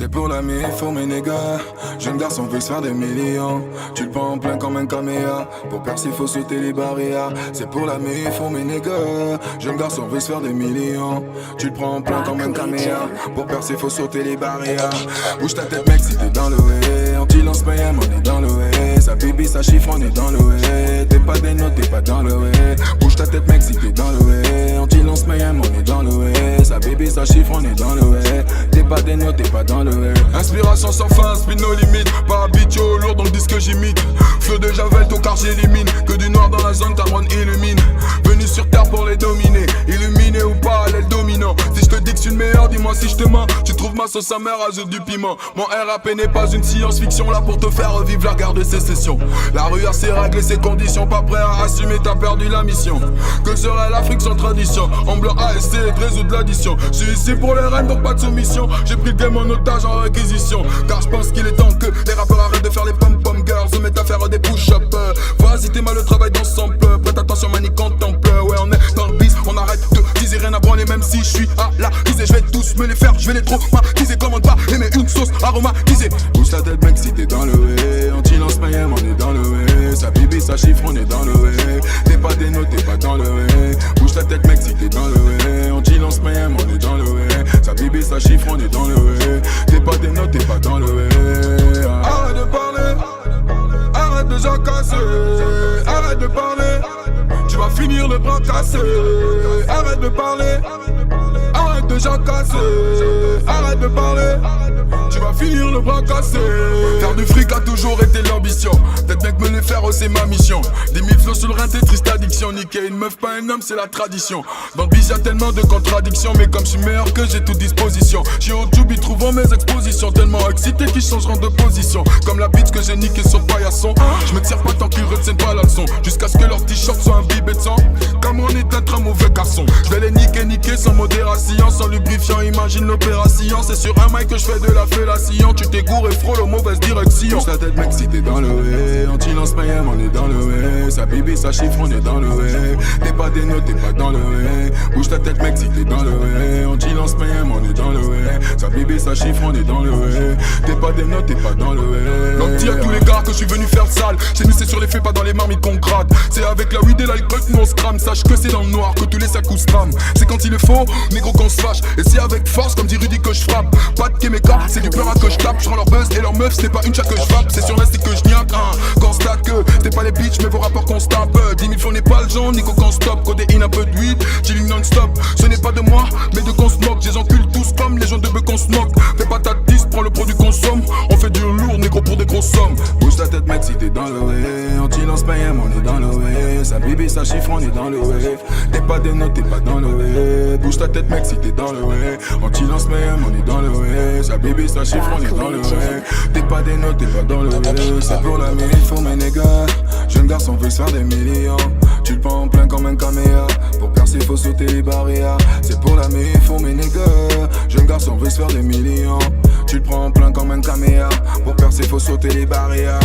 C'est pour la mif, pour mes nègres. Jeune garçon veut se faire des millions. Tu le prends en plein comme un caméa. Pour percer, faut sauter les barrières. C'est pour la mif, pour mes nègres. Jeune garçon veut se faire des millions. Tu le prends en plein comme un caméa. Pour percer, faut sauter les barrières. Bouge ta tête, mec, si t'es dans le way. Anti-lance Mayhem, on est dans le way. Sa baby, sa chiffre, on est dans le way. T'es pas des notes, t'es pas dans le way. Bouge ta tête, mec, si t'es dans le way. Anti-lance Mayhem, on est dans le way. Sa baby, sa chiffre, on est dans le way. T'es pas des notes, t'es pas dans le way. Inspiration sans fin, speed nos limites. Pas habitué au lourd dans le disque j'imite. Feu de Javel, ton car j'élimine. Que du noir dans la zone, ta drone illumine. Venu sur terre pour les dominer. Illuminé ou pas, l'aile dominant. Si je te dis que je suis le meilleur, dis-moi si je te mens. Tu trouves ma sauce amère, ajoute du piment. Mon RAP n'est pas une science-fiction. Là pour te faire revivre la guerre de sécession. La rue a ses règles et ses conditions. Pas prêt à assumer, t'as perdu la mission. Que serait l'Afrique sans tradition? En blanc ASC et de résoudre l'addition. Je suis ici pour les reines, donc pas de soumission. J'ai pris le game en otage en réquisition. Car je pense qu'il est temps que les rappeurs arrêtent de faire les pom-pom girls. Se mettent à faire des push-up. Vas-y, t'es mal le travail dans son peu. Prête attention, mani, contemple. Ouais, on est dans le bis, on arrête de teaser, rien à branler. Même si je suis à la risée, je vais tous me les faire, je vais les traumatiser. Commande pas, aimer une sauce aromatisée. Bouge ta tête, mec, si t'es dans le way. Anti-lance Mayhem, on est dans le way. Sa bibi, sa chiffre, on est dans le way. T'es pas des notes, t'es pas dans le way. Bouge ta tête, mec, si t'es dans le way. Anti-lance Mayhem, on est dans le way. Sa bibi, sa chiffre, on est dans le way. T'es pas des notes, t'es pas dans le way. Arrête de parler, arrête de jacasser. Arrête de parler, tu vas finir le bras cassé. Arrête de parler, arrête de jacasser. Arrête de parler, tu vas finir le bras cassé. Faire du fric a toujours été l'ambition. Peut-être mec me le faire, oh, c'est ma mission. 10 000 flots sur le rein, t'es triste addiction. Niquer une meuf, pas un homme, c'est la tradition. Dans le bis y'a tellement de contradictions. Mais comme je suis meilleur que j'ai toute disposition. J'suis au tube, ils trouvent mes expositions. Tellement excité qu'ils changeront de position. Comme la bitch que j'ai niqué sur paillasson. Je me tire pas tant qu'ils retiennent pas la leçon. Jusqu'à ce que leur t-shirt soit imbibé de sang. Comme on est un très mauvais garçon. Je vais les niquer sans modération. Sans lubrifiant, imagine l'opération. C'est sur un mic que je fais de la fellation. Tu t'égoures et frôles aux mauvaises directions. Bouge ta tête, mec, si t'es dans le way. Anti-lance Mayhem, on est dans le way. Sa bibi, sa chiffre, on est dans le way. T'es pas des notes, t'es pas dans le way. Bouge ta tête, mec, si t'es dans le way. Anti-lance Mayhem, on est dans le way. Sa bibi, sa chiffre, on est dans le way. T'es pas des notes, t'es pas dans le way. Donc dis à tous les gars que je suis venu faire le sale. Chez nous c'est sur les faits, pas dans les marmites qu'on gratte. C'est avec la weed et l'alcool que nous on se crame. Sache que c'est dans le noir que tous les sacs se crament. C'est quand il est faux, négro qu'on se fâche. Et c'est avec force comme dit Rudy que je frappe. Pas de Kéméka, c'est du peur que je tape. Je rends leur buzz et leur meuf, c'est pas une chatte que je frappe. C'est sur l'instinct que je niaque, hein. Constate que t'es pas les bitches mais vos rapports qu'on se tape. 10 000 flots n'est pas le genre, Nico qu'on stop. Codéine un peu de weed, chilling non-stop. Ce n'est pas de moi, mais de qu'on se moque. J'ai encule tous comme les gens de bœuf qu'on se moque. Fais pas ta 10, prends le produit qu'on somme. On fait du lourd, négro pour des grosses sommes. Bouge ta tête, mec, si t'es dans le way. Anti-lance Mayhem, on est dans le way. Sa bibi, sa chiffre, on est dans le way. T'es pas des notes, t'es pas dans le way. Bouge ta tête, mec, si t'es dans le way. Anti-lance Mayhem, on est dans le way. Sa bibi, sa chiffre, on est dans le way. T'es pas des notes, t'es pas dans le way. C'est pour la mif, pour mes nègres. Jeune garçon veut se faire des millions. Tu le prends en plein comme un caméa. Pour percer, faut sauter les barrières. C'est pour la mif, pour mes nègres. Jeune garçon veut se faire des millions. Tu le prends en plein comme un caméa. Pour percer, faut sauter les barrières.